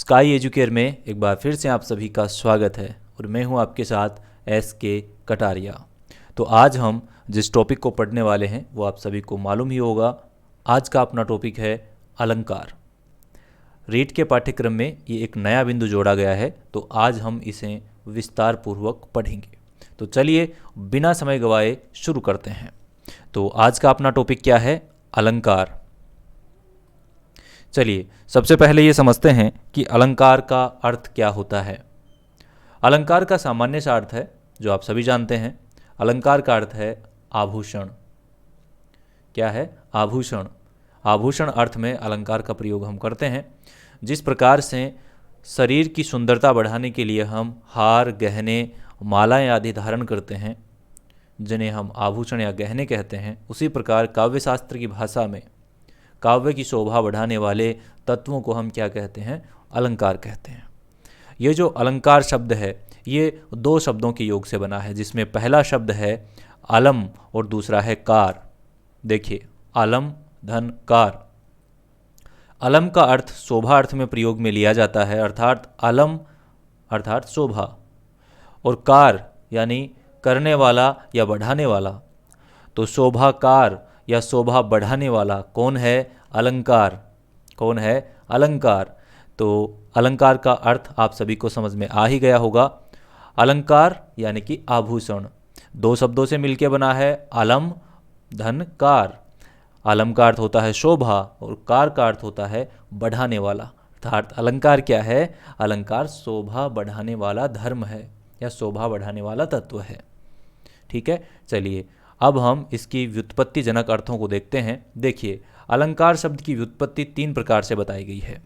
Sky educare में एक बार फिर से आप सभी का स्वागत है और मैं हूं आपके साथ SK कटारिया। तो आज हम जिस टॉपिक को पढ़ने वाले हैं वो आप सभी को मालूम ही होगा। आज का अपना टॉपिक है अलंकार। रीट के पाठ्यक्रम में ये एक नया बिंदु जोड़ा गया है, तो आज हम इसे विस्तार पूर्वक पढ़ेंगे। तो चलिए बिना समय गवाए शुरू करते हैं। तो आज का अपना टॉपिक क्या है? अलंकार। चलिए सबसे पहले ये समझते हैं कि अलंकार का अर्थ क्या होता है। अलंकार का सामान्य सा अर्थ है जो आप सभी जानते हैं। अलंकार का अर्थ है आभूषण। क्या है? आभूषण। आभूषण अर्थ में अलंकार का प्रयोग हम करते हैं। जिस प्रकार से शरीर की सुंदरता बढ़ाने के लिए हम हार, गहने, मालाएं आदि धारण करते हैं, जिन्हें हम आभूषण या गहने कहते हैं, उसी प्रकार काव्यशास्त्र की भाषा में काव्य की शोभा बढ़ाने वाले तत्वों को हम क्या कहते हैं? अलंकार कहते हैं। ये जो अलंकार शब्द है ये दो शब्दों के योग से बना है, जिसमें पहला शब्द है अलम और दूसरा है कार। देखिए, अलम धन कार। अलम का अर्थ शोभा अर्थ में प्रयोग में लिया जाता है, अर्थात अलम अर्थात शोभा, और कार यानी करने वाला या बढ़ाने वाला। तो शोभाकार या शोभा बढ़ाने वाला कौन है? अलंकार। कौन है? अलंकार। तो अलंकार का अर्थ आप सभी को समझ में आ ही गया होगा। अलंकार यानी कि आभूषण दो शब्दों से मिलकर बना है, अलम धन कार। अलम का अर्थ होता है शोभा और कार का अर्थ होता है बढ़ाने वाला। अर्थात अलंकार क्या है? अलंकार शोभा बढ़ाने वाला धर्म है या शोभा बढ़ाने वाला तत्व है। ठीक है, चलिए अब हम इसकी व्युत्पत्ति जनक अर्थों को देखते हैं। देखिए, अलंकार शब्द की व्युत्पत्ति 3 प्रकार से बताई गई है,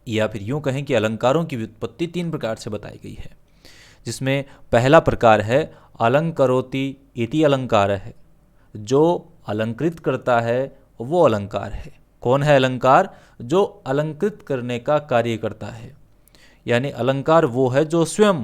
या फिर यूं कहें कि अलंकारों की व्युत्पत्ति 3 प्रकार से बताई गई है, जिसमें पहला प्रकार है अलंकरोति इति अलंकार है। जो अलंकृत करता है वो अलंकार है। कौन है अलंकार? जो अलंकृत करने का कार्य करता है, यानी अलंकार वो है जो स्वयं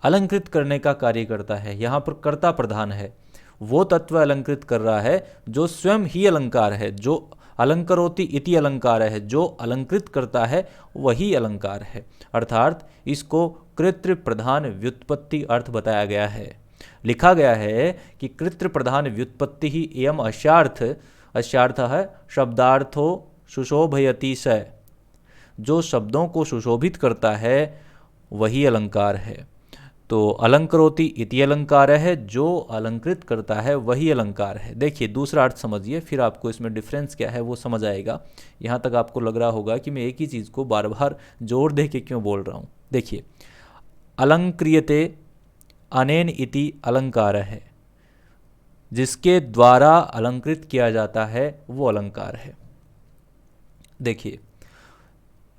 अलंकृत करने का कार्य करता है। यहाँ पर कर्ता प्रधान है, वो तत्व अलंकृत कर रहा है जो स्वयं ही अलंकार है। जो अलंकरोति इति अलंकार है, जो अलंकृत करता है वही अलंकार है। अर्थात इसको कृत्र प्रधान व्युत्पत्ति अर्थ बताया गया है। लिखा गया है कि कृत्र प्रधान व्युत्पत्ति ही एवं अश्यार्थ। अश्यार्थ है शब्दार्थो सुशोभयति स। जो शब्दों को सुशोभित करता है वही अलंकार है। तो अलंकरोति इति अलंकार है, जो अलंकृत करता है वही अलंकार है। देखिए दूसरा अर्थ समझिए, फिर आपको इसमें डिफरेंस क्या है वो समझ आएगा। यहाँ तक आपको लग रहा होगा कि मैं एक ही चीज़ को बार बार जोर दे के क्यों बोल रहा हूँ। देखिए, अलंक्रियते अनेन इति अलंकार है। जिसके द्वारा अलंकृत किया जाता है वो अलंकार है। देखिए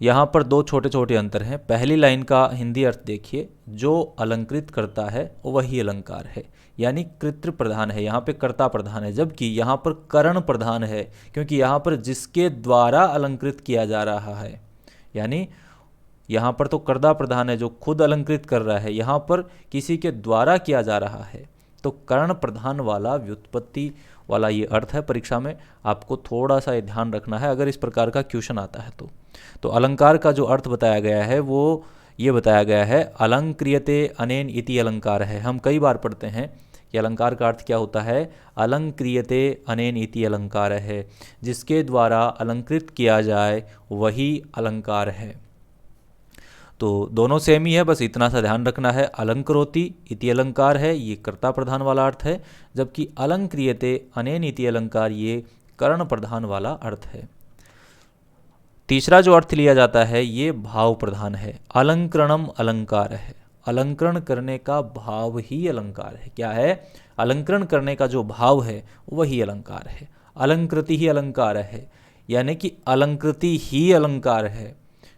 यहाँ पर 2 छोटे छोटे अंतर हैं। पहली लाइन का हिंदी अर्थ देखिए, जो अलंकृत करता है वही अलंकार है, यानी कृत्र प्रधान है, यहाँ पे कर्ता प्रधान है, जबकि यहाँ पर करण प्रधान है, क्योंकि यहाँ पर जिसके द्वारा अलंकृत किया जा रहा है, यानी यहाँ पर तो कर्ता प्रधान है जो खुद अलंकृत कर रहा है, यहाँ पर किसी के द्वारा किया जा रहा है। तो कर्ण प्रधान वाला व्युत्पत्ति वाला ये अर्थ है। परीक्षा में आपको थोड़ा सा ध्यान रखना है अगर इस प्रकार का क्वेश्चन आता है तो अलंकार का जो अर्थ बताया गया है वो ये बताया गया है अलंक्रियते अनेन इति अलंकार है। हम कई बार पढ़ते हैं कि अलंकार का अर्थ क्या होता है? अलंक्रियते अनेन इति अलंकार है। जिसके द्वारा अलंकृत किया जाए वही अलंकार है। तो दोनों सेम ही है, बस इतना सा ध्यान रखना है। अलंकरोति इति अलंकार है, ये कर्ता प्रधान वाला अर्थ है, जबकि अलंक्रियते अनेन इति अलंकार ये कर्ण प्रधान वाला अर्थ है। तीसरा जो अर्थ लिया जाता है ये भाव प्रधान है। अलंकरणम अलंकार है। अलंकरण करने का भाव ही अलंकार है। क्या है? अलंकरण करने का जो भाव है वही अलंकार है। अलंकृति ही अलंकार है, यानी कि अलंकृति ही अलंकार है।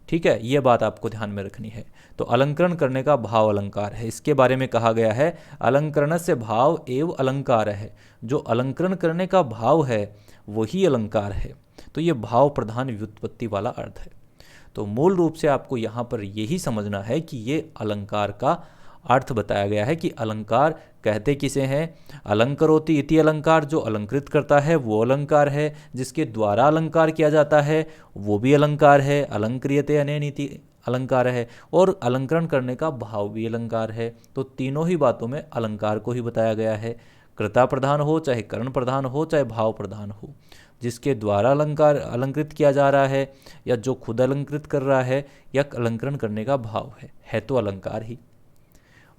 ठीक है, ये बात आपको ध्यान में रखनी है। तो अलंकरण करने का भाव अलंकार है। इसके बारे में कहा गया है अलंकरण से भाव एवं अलंकार है। जो अलंकरण करने का भाव है वही अलंकार है। तो ये भाव प्रधान व्युत्पत्ति वाला अर्थ है। तो मूल रूप से आपको यहाँ पर यही समझना है कि ये अलंकार का अर्थ बताया गया है कि अलंकार कहते किसे हैं। अलंकरोति इति अलंकार, जो अलंकृत करता है वो अलंकार है, जिसके द्वारा अलंकार किया जाता है वो भी अलंकार है। अलंक्रियते अनेन इति अलंकार है, और अलंकरण करने का भाव भी अलंकार है। तो तीनों ही बातों में अलंकार को ही बताया गया है। कर्ता प्रधान हो, चाहे करण प्रधान हो, चाहे भाव प्रधान हो, जिसके द्वारा अलंकार अलंकृत किया जा रहा है या जो खुद अलंकृत कर रहा है या अलंकरण करने का भाव है तो अलंकार ही।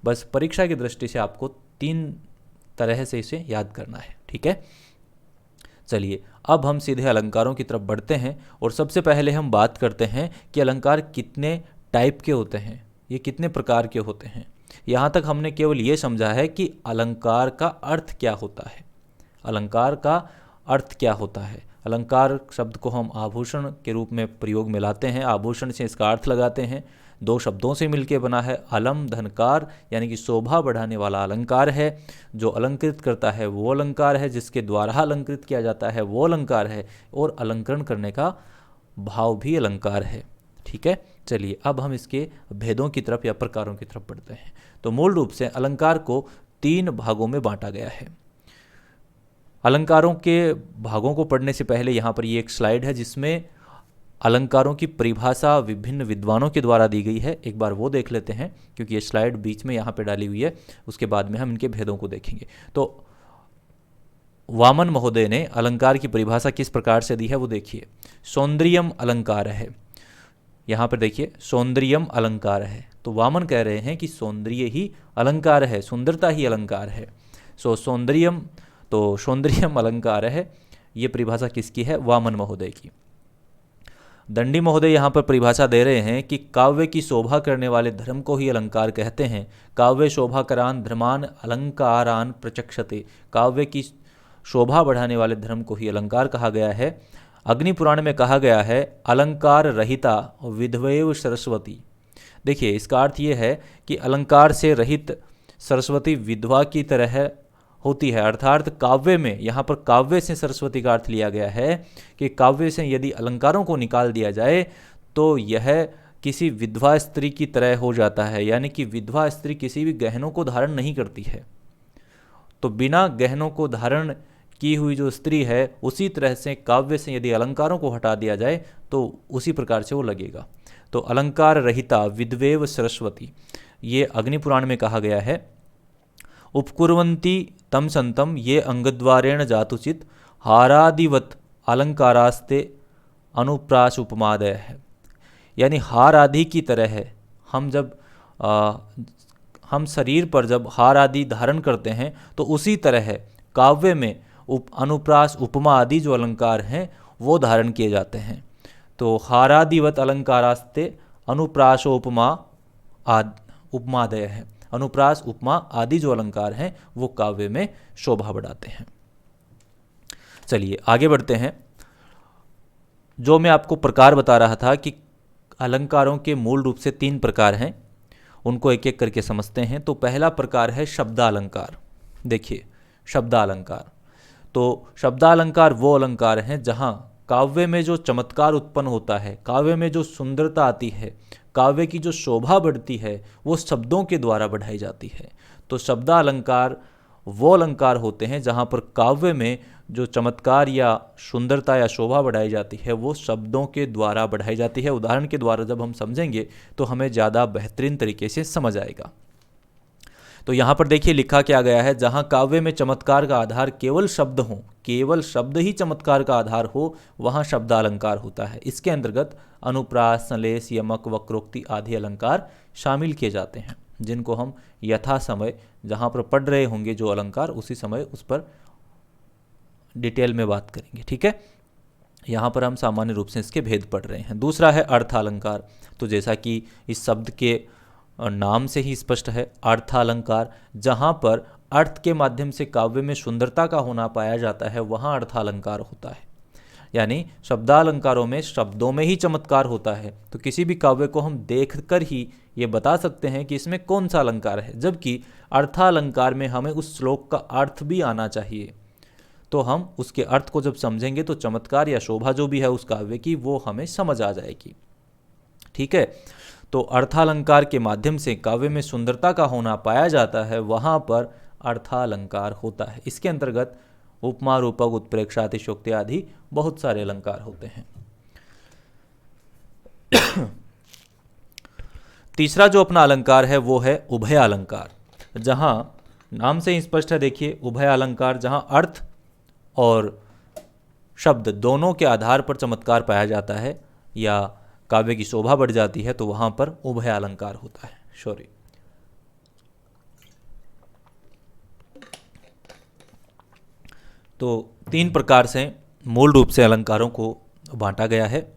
बस परीक्षा की दृष्टि से आपको 3 तरह से इसे याद करना है, ठीक है। चलिए अब हम सीधे अलंकारों की तरफ बढ़ते हैं और सबसे पहले हम बात करते हैं कि अलंकार कितने टाइप के होते हैं, ये कितने प्रकार के होते हैं। यहाँ तक हमने केवल ये समझा है कि अलंकार का अर्थ क्या होता है। अलंकार का अर्थ क्या होता है, अलंकार शब्द को हम आभूषण के रूप में प्रयोग में लाते हैं, आभूषण से इसका अर्थ लगाते हैं। 2 शब्दों से मिलकर बना है। अलम धनकार यानी कि शोभा बढ़ाने वाला अलंकार है। जो अलंकृत करता है वो अलंकार है, जिसके द्वारा अलंकृत किया जाता है वो अलंकार है, और अलंकरण करने का भाव भी अलंकार है, ठीक है। चलिए अब हम इसके भेदों की तरफ या प्रकारों की तरफ बढ़ते हैं। तो मूल रूप से अलंकार को 3 भागों में बांटा गया है। अलंकारों के भागों को पढ़ने से पहले यहाँ पर ये एक स्लाइड है जिसमें अलंकारों की परिभाषा विभिन्न विद्वानों के द्वारा दी गई है। एक बार वो देख लेते हैं, क्योंकि ये स्लाइड बीच में यहाँ पे डाली हुई है, उसके बाद में हम इनके भेदों को देखेंगे। तो वामन महोदय ने अलंकार की परिभाषा किस प्रकार से दी है वो देखिए। सौंदर्यम अलंकार है, यहाँ पर देखिए सौंदर्यम अलंकार है। तो वामन कह रहे हैं कि सौंदर्य ही अलंकार है, सुंदरता ही अलंकार है। सौंदर्यम, तो सौंदर्यम अलंकार है, ये परिभाषा किसकी है? वामन महोदय की। दंडी महोदय यहाँ पर परिभाषा दे रहे हैं कि काव्य की शोभा करने वाले धर्म को ही अलंकार कहते हैं। काव्य शोभाकरान धर्मान अलंकारान प्रचक्षते। काव्य की शोभा बढ़ाने वाले धर्म को ही अलंकार कहा गया है। अग्नि पुराण में कहा गया है अलंकार रहिता विधवैव सरस्वती। देखिए इसका अर्थ ये है कि अलंकार से रहित सरस्वती विधवा की तरह होती है। अर्थात काव्य में, यहाँ पर काव्य से सरस्वती का अर्थ लिया गया है कि काव्य से यदि अलंकारों को निकाल दिया जाए तो यह किसी विधवा स्त्री की तरह हो जाता है। यानी कि विधवा स्त्री किसी भी गहनों को धारण नहीं करती है, तो बिना गहनों को धारण की हुई जो स्त्री है उसी तरह से काव्य से यदि अलंकारों को हटा दिया जाए तो उसी प्रकार से वो लगेगा। तो अलंकार रहिता विधवेव सरस्वती, ये अग्निपुराण में कहा गया है। उपकुर्वन्ति तम संतम ये अंगद्वारेण जातुचित हारादिवत अलंकारास्ते अनुप्रास उपमादय है। यानी हार आदि की तरह है। हम शरीर पर जब हार आदि धारण करते हैं तो उसी तरह काव्य में अनुप्रास उपमा आदि जो अलंकार हैं वो धारण किए जाते हैं। तो हारादिवत अलंकारास्ते अनुप्रासोपमा उपमादय है। अनुप्रास उपमा आदि जो अलंकार हैं वो काव्य में शोभा बढ़ाते हैं। चलिए आगे बढ़ते हैं। जो मैं आपको प्रकार बता रहा था कि अलंकारों के मूल रूप से 3 प्रकार हैं, उनको एक एक करके समझते हैं। तो पहला प्रकार है शब्दालंकार। देखिए शब्दालंकार, तो शब्दालंकार वो अलंकार हैं जहाँ काव्य में जो चमत्कार उत्पन्न होता है, काव्य में जो सुंदरता आती है, काव्य की जो शोभा बढ़ती है वो शब्दों के द्वारा बढ़ाई जाती है। तो शब्दालंकार वो अलंकार होते हैं जहाँ पर काव्य में जो चमत्कार या सुंदरता या शोभा बढ़ाई जाती है वो शब्दों के द्वारा बढ़ाई जाती है। उदाहरण के द्वारा जब हम समझेंगे तो हमें ज़्यादा बेहतरीन तरीके से समझ आएगा। तो यहाँ पर देखिए लिखा क्या गया है, जहाँ काव्य में चमत्कार का आधार केवल शब्द हो, केवल शब्द ही चमत्कार का आधार हो, वहाँ शब्दालंकार होता है। इसके अंतर्गत अनुप्रास, संलेस, यमक, वक्रोक्ति आदि अलंकार शामिल किए जाते हैं, जिनको हम यथा समय जहाँ पर पढ़ रहे होंगे जो अलंकार उसी समय उस पर डिटेल में बात करेंगे, ठीक है। यहाँ पर हम सामान्य रूप से इसके भेद पढ़ रहे हैं। दूसरा है अर्थालंकार। तो जैसा कि इस शब्द के नाम से ही स्पष्ट है, अर्थालंकार, जहाँ पर अर्थ के माध्यम से काव्य में सुंदरता का होना पाया जाता है वहाँ अर्थालंकार होता है। यानी शब्दालंकारों में शब्दों में ही चमत्कार होता है, तो किसी भी काव्य को हम देखकर ही ये बता सकते हैं कि इसमें कौन सा अलंकार है। जबकि अर्थालंकार में हमें उस श्लोक का अर्थ भी आना चाहिए, तो हम उसके अर्थ को जब समझेंगे तो चमत्कार या शोभा जो भी है उस काव्य की वो हमें समझ आ जाएगी, ठीक है। तो अर्थालंकार के माध्यम से काव्य में सुंदरता का होना पाया जाता है, वहाँ पर अर्थालंकार होता है। इसके अंतर्गत उपमा, रूपक, उत्प्रेक्षा, अतिशयोक्ति आदि बहुत सारे अलंकार होते हैं। तीसरा जो अपना अलंकार है वो है उभय अलंकार, जहाँ नाम से ही स्पष्ट है, देखिए उभय अलंकार, जहाँ अर्थ और शब्द दोनों के आधार पर चमत्कार पाया जाता है या काव्य की शोभा बढ़ जाती है, तो वहाँ पर उभय अलंकार होता है। सॉरी, तो 3 प्रकार से मूल रूप से अलंकारों को बांटा गया है,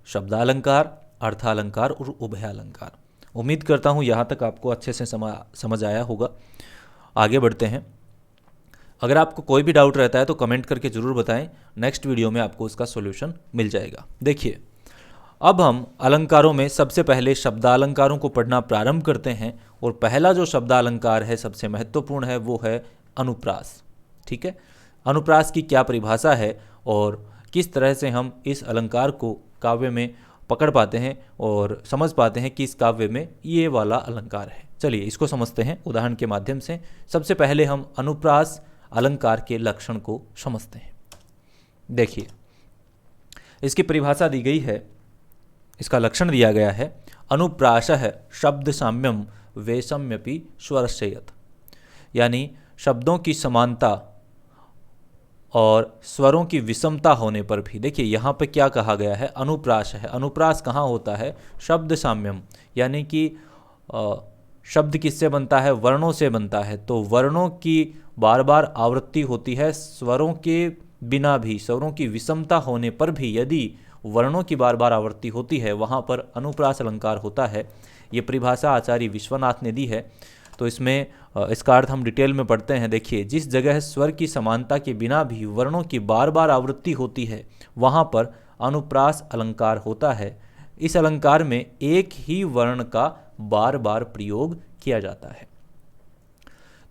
शब्दालंकार, अर्थालंकार और उभय अलंकार। उम्मीद करता हूँ यहाँ तक आपको अच्छे से समझ आया होगा। आगे बढ़ते हैं। अगर आपको कोई भी डाउट रहता है तो कमेंट करके ज़रूर बताएं, नेक्स्ट वीडियो में आपको उसका सॉल्यूशन मिल जाएगा। देखिए, अब हम अलंकारों में सबसे पहले शब्दालंकारों को पढ़ना प्रारंभ करते हैं, और पहला जो शब्दालंकार है सबसे महत्वपूर्ण है वो है अनुप्रास। ठीक है, अनुप्रास की क्या परिभाषा है और किस तरह से हम इस अलंकार को काव्य में पकड़ पाते हैं और समझ पाते हैं कि इस काव्य में ये वाला अलंकार है। चलिए इसको समझते हैं उदाहरण के माध्यम से। सबसे पहले हम अनुप्रास अलंकार के लक्षण को समझते हैं। देखिए, इसकी परिभाषा दी गई है, इसका लक्षण दिया गया है, अनुप्रासः शब्द साम्यम वैषम्यपि स्वरस्ययत्, यानी शब्दों की समानता और स्वरों की विषमता होने पर भी। देखिए यहाँ पे क्या कहा गया है, अनुप्रास है। अनुप्रास कहाँ होता है? शब्द साम्यम, यानी कि शब्द किससे बनता है? वर्णों से बनता है। तो वर्णों की बार बार आवृत्ति होती है, स्वरों के बिना भी, स्वरों की विषमता होने पर भी यदि वर्णों की बार बार आवृत्ति होती है, वहाँ पर अनुप्रास अलंकार होता है। ये परिभाषा आचार्य विश्वनाथ ने दी है, तो इसमें इसका अर्थ हम डिटेल में पढ़ते हैं। देखिए, जिस जगह स्वर की समानता के बिना भी वर्णों की बार बार आवृत्ति होती है, वहाँ पर अनुप्रास अलंकार होता है। इस अलंकार में एक ही वर्ण का बार बार प्रयोग किया जाता है।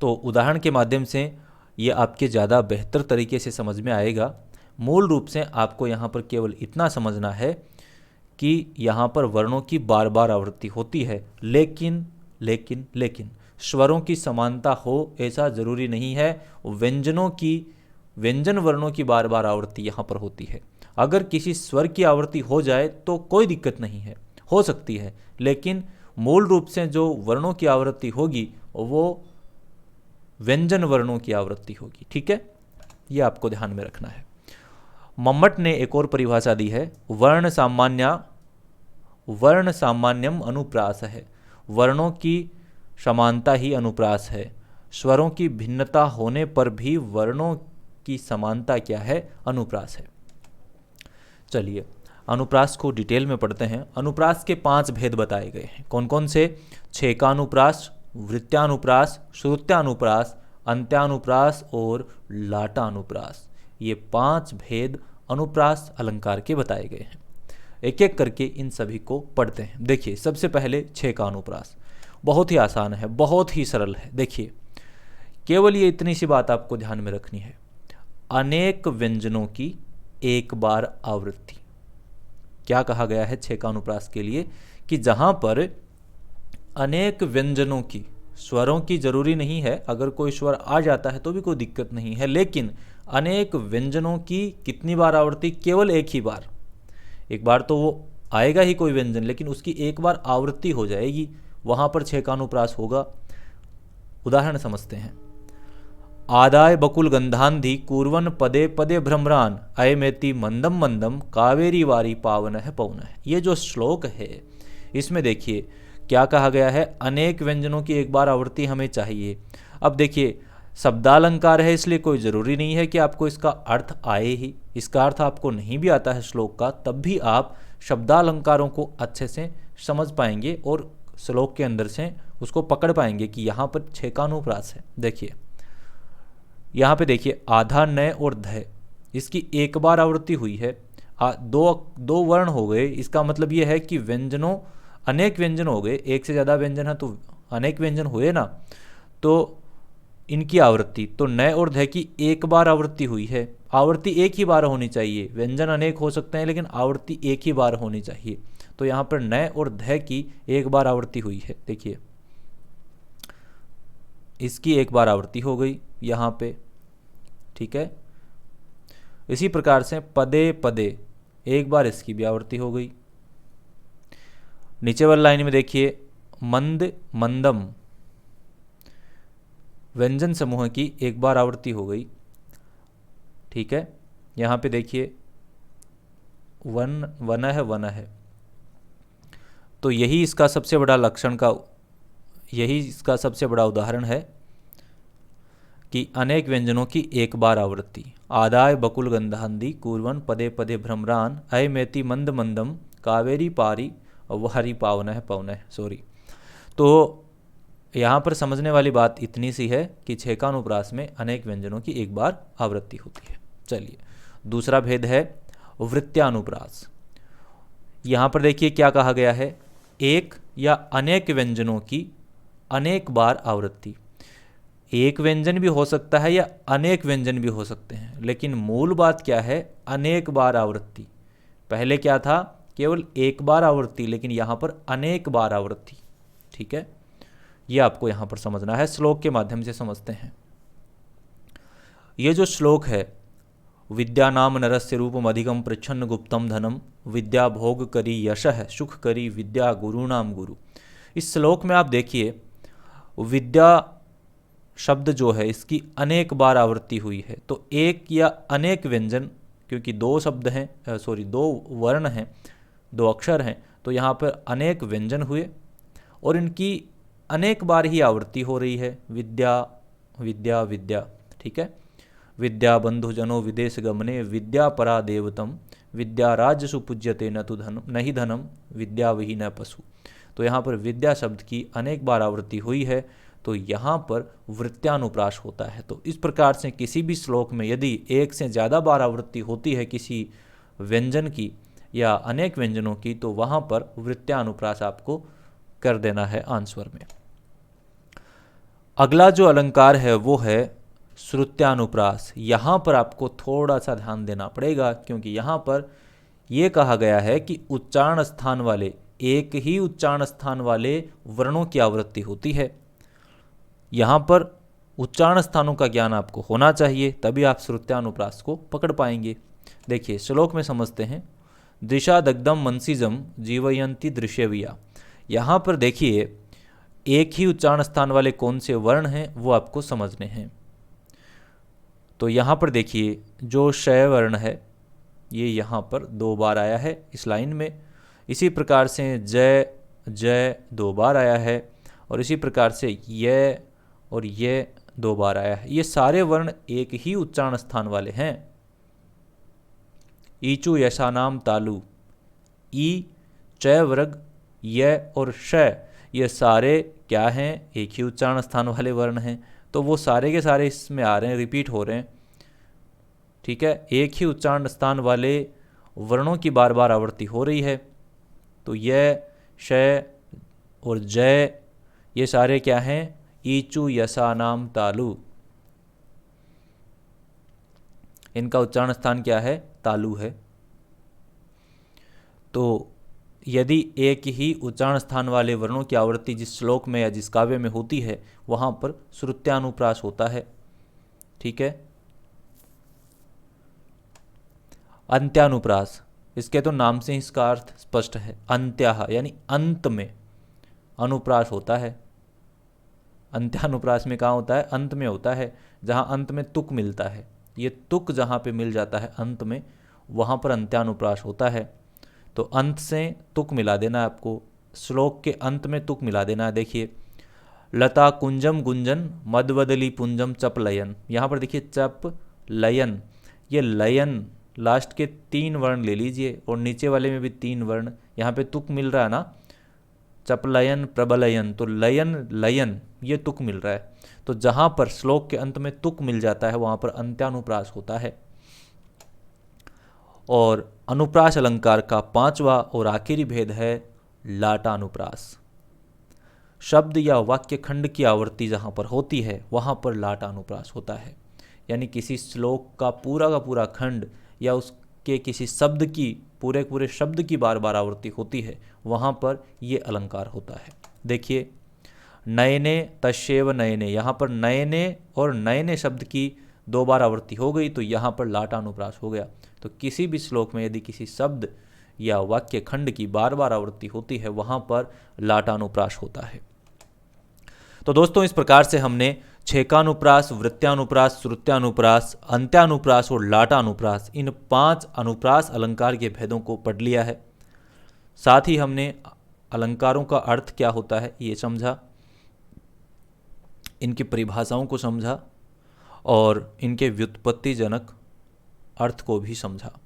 तो उदाहरण के माध्यम से ये आपके ज़्यादा बेहतर तरीके से समझ में आएगा। मूल रूप से आपको यहाँ पर केवल इतना समझना है कि यहाँ पर वर्णों की बार बार आवृत्ति होती है, लेकिन लेकिन लेकिन स्वरों की समानता हो ऐसा ज़रूरी नहीं है। व्यंजन वर्णों की बार बार आवृत्ति यहाँ पर होती है। अगर किसी स्वर की आवृत्ति हो जाए तो कोई दिक्कत नहीं है, हो सकती है, लेकिन मूल रूप से जो वर्णों की आवृत्ति होगी वो व्यंजन वर्णों की आवृत्ति होगी। ठीक है, ये आपको ध्यान में रखना है। मम्मट ने एक और परिभाषा दी है, वर्ण सामान्यम अनुप्रास है। वर्णों की समानता ही अनुप्रास है। स्वरों की भिन्नता होने पर भी वर्णों की समानता क्या है? अनुप्रास है। चलिए अनुप्रास को डिटेल में पढ़ते हैं। अनुप्रास के 5 भेद बताए गए हैं। कौन कौन से? छेकानुप्रास, वृत्त्यानुप्रास, श्रुत्यानुप्रास, अंत्यानुप्रास और लाटानुप्रास। ये 5 भेद अनुप्रास अलंकार के बताए गए हैं। एक एक करके इन सभी को पढ़ते हैं। देखिए, सबसे पहले छेकानुप्रास बहुत ही आसान है, बहुत ही सरल है। देखिए, केवल ये इतनी सी बात आपको ध्यान में रखनी है, अनेक व्यंजनों की एक बार आवृत्ति। क्या कहा गया है छेकानुप्रास के लिए? कि जहां पर अनेक व्यंजनों की, स्वरों की जरूरी नहीं है, अगर कोई स्वर आ जाता है तो भी कोई दिक्कत नहीं है, लेकिन अनेक व्यंजनों की कितनी बार आवृत्ति? केवल एक ही बार। एक बार तो वो आएगा ही कोई व्यंजन, लेकिन उसकी एक बार आवृत्ति हो जाएगी, वहां पर छेकानुप्रास होगा। उदाहरण समझते हैं। आदाय बकुल गंधांधि कुर्वन पदे पदे भ्रमरान अयमेति मंदम मंदम कावेरी वारी पावन है पवन है। ये जो श्लोक है, इसमें देखिए क्या कहा गया है, अनेक व्यंजनों की एक बार आवृत्ति हमें चाहिए। अब देखिए, शब्दालंकार है, इसलिए कोई ज़रूरी नहीं है कि आपको इसका अर्थ आए ही। इसका अर्थ आपको नहीं भी आता है श्लोक का, तब भी आप शब्दालंकारों को अच्छे से समझ पाएंगे और श्लोक के अंदर से उसको पकड़ पाएंगे कि यहाँ पर छेकानुप्रास है। देखिए यहाँ पे देखिए, आधा नय और ध, इसकी एक बार आवृत्ति हुई है। दो वर्ण हो गए, इसका मतलब ये है कि व्यंजनों, अनेक व्यंजन हो गए, एक से ज़्यादा व्यंजन है तो अनेक व्यंजन हुए ना, तो इनकी आवृत्ति, तो नय और ध की एक बार आवृत्ति हुई है। आवृत्ति एक ही बार होनी चाहिए, व्यंजन अनेक हो सकते हैं लेकिन आवृत्ति एक ही बार होनी चाहिए। तो यहाँ पर नय और ध की एक बार आवृत्ति हुई है। देखिए, इसकी एक बार आवृत्ति हो गई यहाँ पे। ठीक है, इसी प्रकार से पदे पदे, एक बार इसकी भी आवृत्ति हो गई। नीचे वाली लाइन में देखिए मंद मंदम व्यंजन समूह की एक बार आवृत्ति हो गई। ठीक है, यहाँ पे देखिए वन है वन है, तो यही इसका सबसे बड़ा उदाहरण है कि अनेक व्यंजनों की एक बार आवृत्ति। आदाय बकुल गंधांदी कुर्वन पदे पदे भ्रमरान अय मेति मंद मंदम कावेरी पारी वहरी पावन है पवन है। तो यहाँ पर समझने वाली बात इतनी सी है कि छेकानुप्रास में अनेक व्यंजनों की एक बार आवृत्ति होती है। चलिए, दूसरा भेद है वृत्त्यानुप्रास। यहाँ पर देखिए क्या कहा गया है, एक या अनेक व्यंजनों की अनेक बार आवृत्ति। एक व्यंजन भी हो सकता है या अनेक व्यंजन भी हो सकते हैं, लेकिन मूल बात क्या है, अनेक बार आवृत्ति। पहले क्या था, केवल एक बार आवृत्ति, लेकिन यहाँ पर अनेक बार आवृत्ति। ठीक है, ये आपको यहाँ पर समझना है, श्लोक के माध्यम से समझते हैं। ये जो श्लोक है, विद्या नाम नरस्य रूपम अधिकम प्रच्छन्न गुप्तम धनम विद्या भोग करी यशः सुख करी विद्या गुरु नाम गुरु। इस श्लोक में आप देखिए विद्या शब्द जो है इसकी अनेक बार आवृत्ति हुई है। तो एक या अनेक व्यंजन, क्योंकि दो शब्द हैं, दो वर्ण हैं, दो अक्षर हैं, तो यहाँ पर अनेक व्यंजन हुए और इनकी अनेक बार ही आवृत्ति हो रही है। विद्या विद्या विद्या। ठीक है, विद्या बंधुजनो विदेश गमने विद्या परा देवतम विद्या राज्य सुपूज्यते न तो धन नहीं धनम विद्या विहीन पशु। तो यहाँ पर विद्या शब्द की अनेक बार आवृत्ति हुई है, तो यहाँ पर वृत्त्यानुप्रास होता है। तो इस प्रकार से किसी भी श्लोक में यदि एक से ज़्यादा बार आवृत्ति होती है किसी व्यंजन की या अनेक व्यंजनों की, तो वहाँ पर वृत्त्यानुप्रास आपको कर देना है आंसर में। अगला जो अलंकार है वो है श्रुत्यानुप्रास। यहाँ पर आपको थोड़ा सा ध्यान देना पड़ेगा, क्योंकि यहाँ पर यह कहा गया है कि उच्चारण स्थान वाले, एक ही उच्चारण स्थान वाले वर्णों की आवृत्ति होती है। यहाँ पर उच्चारण स्थानों का ज्ञान आपको होना चाहिए, तभी आप श्रुत्यानुप्रास को पकड़ पाएंगे। देखिए श्लोक में समझते हैं। दृशा दग्धम मनसिजम जीवयंती दृश्यविया। यहाँ पर देखिए एक ही उच्चारण स्थान वाले कौन से वर्ण हैं वो आपको समझने हैं। तो यहाँ पर देखिए जो शय वर्ण है ये यहाँ पर दो बार आया है इस लाइन में। इसी प्रकार से जय जय दो बार आया है, और इसी प्रकार से ये और ये दो बार आया है। ये सारे वर्ण एक ही उच्चारण स्थान वाले हैं। ईचु यशानाम तालु, ई चय वर्ग य और श, ये सारे क्या हैं, एक ही उच्चारण स्थान वाले वर्ण हैं। तो वो सारे के सारे इसमें आ रहे हैं, रिपीट हो रहे हैं। ठीक है, एक ही उच्चारण स्थान वाले वर्णों की बार बार आवृत्ति हो रही है। तो यह शय और जय ये सारे क्या हैं, ईचु यसानाम तालु, इनका उच्चारण स्थान क्या है, तालु है। तो यदि एक ही उच्चारण स्थान वाले वर्णों की आवृत्ति जिस श्लोक में या जिस काव्य में होती है वहाँ पर श्रुत्यानुप्रास होता है। ठीक है, अंत्यानुप्रास, इसके तो नाम से इसका अर्थ स्पष्ट है। अंत्याह यानी अंत में अनुप्रास होता है। अंत्यानुप्रास में कहाँ होता है, अंत में होता है, जहाँ अंत में तुक मिलता है। ये तुक जहाँ पे मिल जाता है अंत में, वहाँ पर अंत्यानुप्रास होता है। तो अंत से तुक मिला देना है आपको, श्लोक के अंत में तुक मिला देना है। देखिए लता कुंजम गुंजन मदवदली पुंजम चप लयन, यहाँ पर देखिए चप लयन, ये लयन लास्ट के 3 वर्ण ले लीजिए और नीचे वाले में भी 3 वर्ण, यहाँ पे तुक मिल रहा है ना, चपलयन प्रबलयन, तो लयन लयन ये तुक मिल रहा है। तो जहाँ पर श्लोक के अंत में तुक मिल जाता है वहाँ पर अंत्यानुप्रास होता है। और अनुप्रास अलंकार का 5वां और आखिरी भेद है लाटानुप्रास। शब्द या वाक्य खंड की आवृत्ति जहाँ पर होती है वहाँ पर लाटानुप्रास होता है। यानी किसी श्लोक का पूरा खंड या उसके किसी शब्द की पूरे शब्द की बार बार आवृत्ति होती है, वहाँ पर ये अलंकार होता है। देखिए नयने तस्येव नयने, यहाँ पर नयने और नयने शब्द की 2 बार आवृत्ति हो गई, तो यहाँ पर लाटानुप्रास हो गया। तो किसी भी श्लोक में यदि किसी शब्द या वाक्य खंड की बार बार आवृत्ति होती है वहाँ पर लाटानुप्रास होता है। तो दोस्तों इस प्रकार से हमने छेकानुप्रास, वृत्त्यानुप्रास, श्रुत्यानुप्रास, अंत्यानुप्रास और लाटानुप्रास इन 5 अनुप्रास अलंकार के भेदों को पढ़ लिया है। साथ ही हमने अलंकारों का अर्थ क्या होता है ये समझा, इनकी परिभाषाओं को समझा और इनके व्युत्पत्तिजनक अर्थ को भी समझा।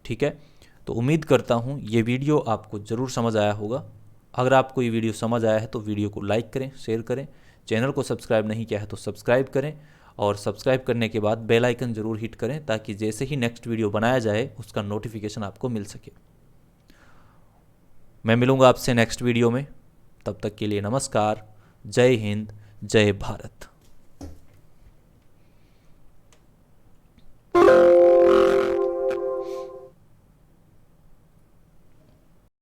ठीक है, तो उम्मीद करता हूँ ये वीडियो आपको ज़रूर समझ आया होगा। अगर आपको ये वीडियो समझ आया है तो वीडियो को लाइक करें, शेयर करें, चैनल को सब्सक्राइब नहीं किया है तो सब्सक्राइब करें और सब्सक्राइब करने के बाद बेल आइकन ज़रूर हिट करें ताकि जैसे ही नेक्स्ट वीडियो बनाया जाए उसका नोटिफिकेशन आपको मिल सके। मैं मिलूँगा आपसे नेक्स्ट वीडियो में, तब तक के लिए नमस्कार। जय हिंद, जय भारत।